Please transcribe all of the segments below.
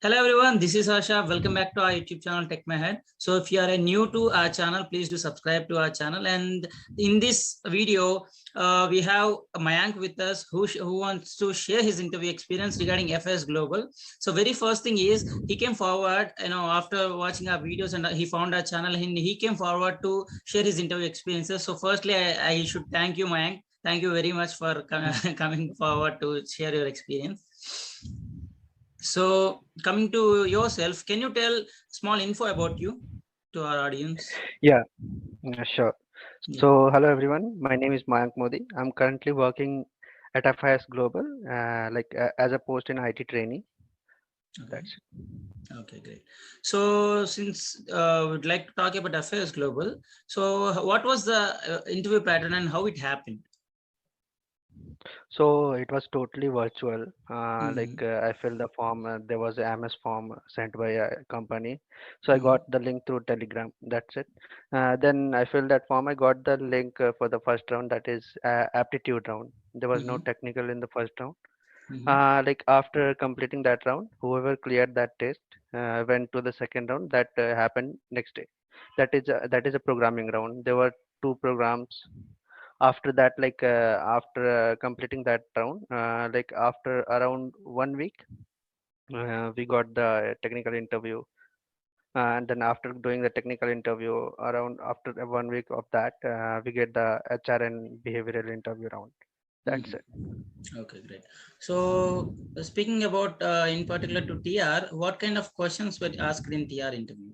Hello everyone, this is Harsha. Welcome back to our YouTube channel Tech My Head. So if you are new to our channel, please do subscribe to our channel. And in this video, we have Mayank with us who wants to share his interview experience regarding FS Global. So very first thing is he came forward, after watching our videos and he found our channel and he came forward to share his interview experiences. So firstly, I should thank you, Mayank. Thank you very much for coming forward to share your experience. So coming to yourself, can you tell small info about you to our audience? Yeah, sure. Yeah. So, hello everyone. My name is Mayank Modi. I'm currently working at FIS Global, as a post in IT trainee. Okay. That's it. Okay, great. So since we'd like to talk about Affairs Global, so what was the interview pattern and how it happened? So it was totally virtual. Mm-hmm. I filled the form. There was a MS form sent by a company. So I Mm-hmm. got the link through Telegram. That's it. Then I filled that form. I got the link for the first round. That is aptitude round. There was no Mm-hmm. technical in the first round. Mm-hmm. After completing that round, whoever cleared that test went to the second round. That happened next day. That is a programming round. There were two programs. After that, after completing that round, after around 1 week, we got the technical interview. And then after doing the technical interview, around after 1 week of that, we get the HR and behavioral interview round. That's it. Mm-hmm. Okay, great. So speaking about in particular to TR, what kind of questions were asked in TR interview?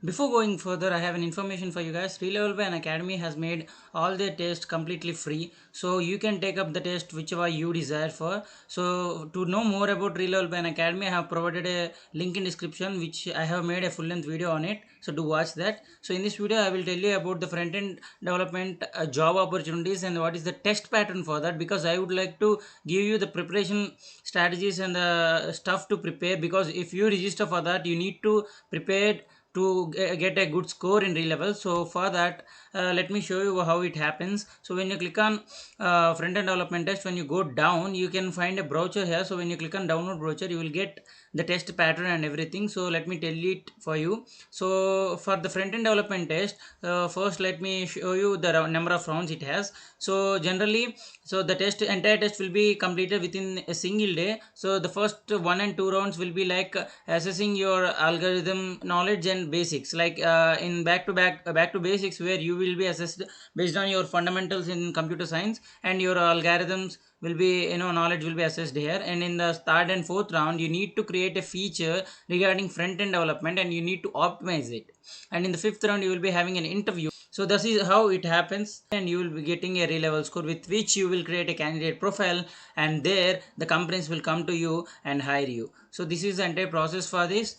Before going further, I have an information for you guys. Relevel by an Academy has made all their tests completely free, so you can take up the test whichever you desire for. So to know more about Relevel by an Academy, I have provided a link in description which I have made a full-length video on it. So do watch that. So in this video, I will tell you about the front-end development job opportunities and what is the test pattern for that, because I would like to give you the preparation strategies and the stuff to prepare, because if you register for that, you need to prepare to get a good score in Relevel. So for that, let me show you how it happens. So when you click on front end development test, when you go down, you can find a brochure here. So when you click on download brochure, you will get the test pattern and everything. So let me tell it for you. So for the front end development test, first let me show you the number of rounds it has. So generally, so the entire test will be completed within a single day. So the first 1 and 2 rounds will be like assessing your algorithm knowledge and basics, like in back to basics, where you will be assessed based on your fundamentals in computer science, and your algorithms will be, knowledge will be assessed here. And in the third and fourth round, you need to create a feature regarding front end development and you need to optimize it. And in the fifth round, you will be having an interview. So this is how it happens, and you will be getting a Relevel score with which you will create a candidate profile, and there the companies will come to you and hire you. So this is the entire process for this.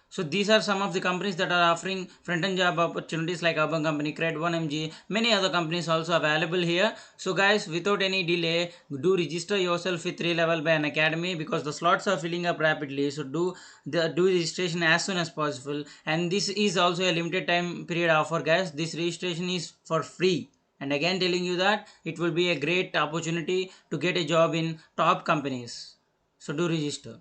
So these are some of the companies that are offering front-end job opportunities, like Urban Company, Cred1MG, many other companies also available here. So guys, without any delay, do register yourself with Relevel by an Academy, because the slots are filling up rapidly. So do registration as soon as possible. And this is also a limited time period offer, guys. This registration is for free. And again telling you that it will be a great opportunity to get a job in top companies. So do register.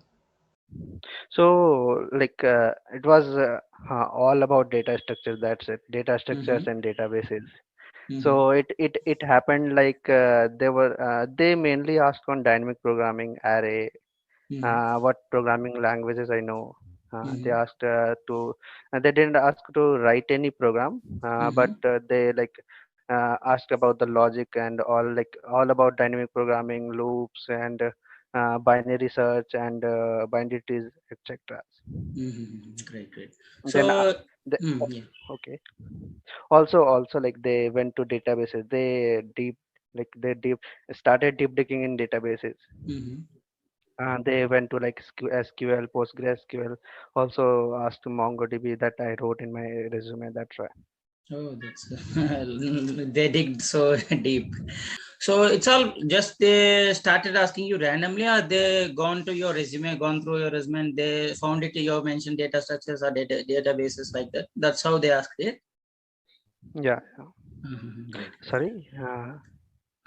So, it was all about data structures. That's it. Data structures Mm-hmm. and databases. Mm-hmm. So it happened they mainly asked on dynamic programming, array, Mm-hmm. what programming languages I know. They Mm-hmm. asked they didn't ask to write any program, but Mm-hmm. they asked about the logic and all about dynamic programming, loops, and binary search and binary trees, etc. Mm-hmm. Great, great. Then So, the, yeah. okay. Also like they went to databases. They deep started deep digging in databases. Mm-hmm. They went to like SQL, PostgreSQL. Also asked MongoDB that I wrote in my resume. That's right. Oh, that's they dig so deep. So it's all just they started asking you randomly, or they gone to your resume, gone through your resume, and they found it. You mentioned data structures or databases like that. That's how they asked it. Yeah. Mm-hmm. Great, great. Sorry.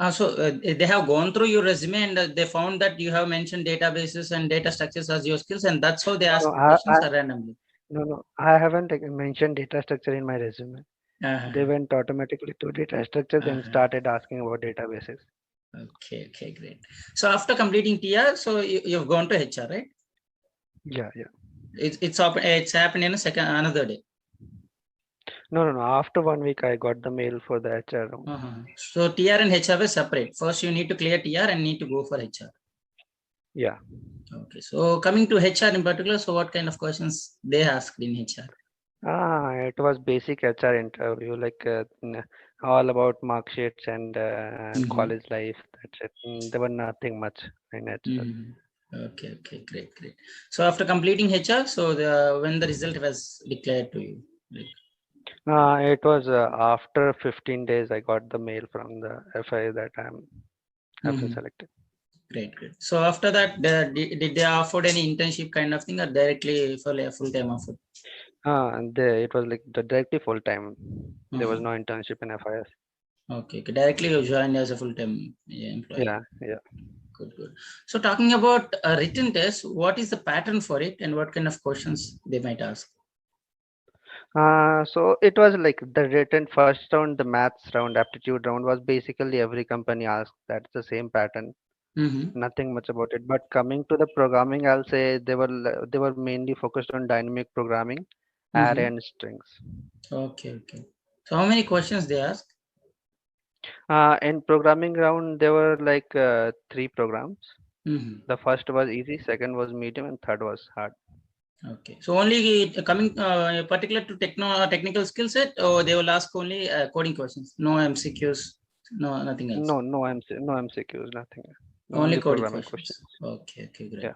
They have gone through your resume and they found that you have mentioned databases and data structures as your skills, and that's how they ask No, questions randomly. no, I haven't mentioned data structure in my resume. They Uh-huh. went automatically to data structures and Uh-huh. started asking about databases. Okay, great. So after completing TR, so you've gone to HR, right? Yeah. It's happened in another day. No. After 1 week, I got the mail for the HR round. So TR and HR were separate. First, you need to clear TR and need to go for HR. Yeah. Okay. So coming to HR in particular, so what kind of questions they asked in HR? It was basic HR interview, like all about mark sheets and college life. That's it. There was nothing much in HR. Okay, great. So after completing HR, so when the result was declared to you? It was after 15 days I got the mail from the FI that have been selected. Great. So after that, did they offer any internship kind of thing or directly for a full-time offer? It was like directly full time. There was no internship in FIS. Okay, directly you joined as a full-time employee. Yeah. Good. So talking about a written test, what is the pattern for it and what kind of questions they might ask? So it was like the written first round, the maths round, aptitude round was basically every company asked. That's the same pattern. Nothing much about it. But coming to the programming, I'll say they were mainly focused on dynamic programming, array and strings. Okay. So how many questions they asked? In programming round, there were like 3 programs. The first was easy, second was medium, and third was hard. Okay. So only coming particular to technical skill set, or they will ask only coding questions, no MCQs, no nothing else. No MCQs, nothing. Only Only coding programming questions. questions. Okay, great. Yeah.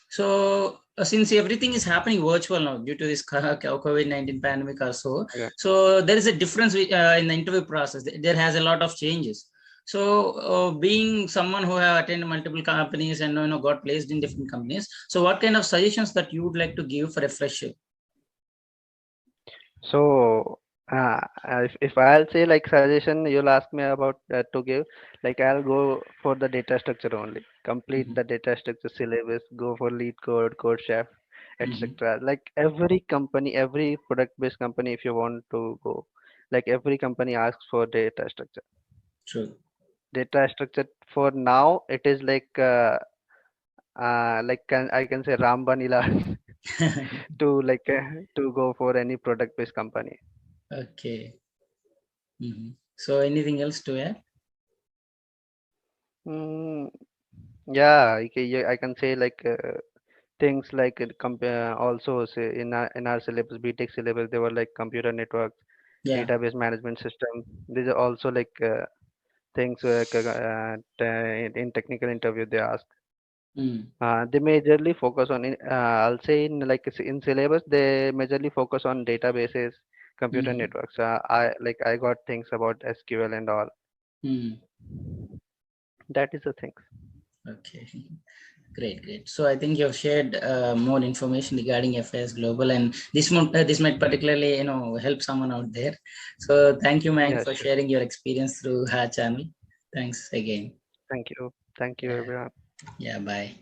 So since everything is happening virtual now due to this COVID-19 pandemic or so, Yeah. so there is a difference in the interview process. There has a lot of changes. So being someone who have attended multiple companies and got placed in different companies, so what kind of suggestions that you would like to give for a fresher? So if I'll say like suggestion, you'll ask me about to give, like I'll go for the data structure only. Complete the data structure syllabus. Go for lead code, code chef, etc. Like every company, every product-based company, if you want to go, like every company asks for data structure. True. Data structure for now, it is like I can say Rambanila to go for any product-based company. Okay. So anything else to add? Mm, yeah, I can say like things like also say in our syllabus, BTech syllabus, they were like computer networks, Yeah. database management system. These are also like things in technical interview they ask. They majorly focus on I'll say in syllabus they majorly focus on databases, computer networks. I got things about SQL and all. That is the thing. Okay. Great. So I think you've shared more information regarding FIS Global, and this might particularly help someone out there. So thank you, Mayank, Yeah, for sure. sharing your experience through our channel. Thanks again. Thank you Yeah. everyone. Yeah. Bye.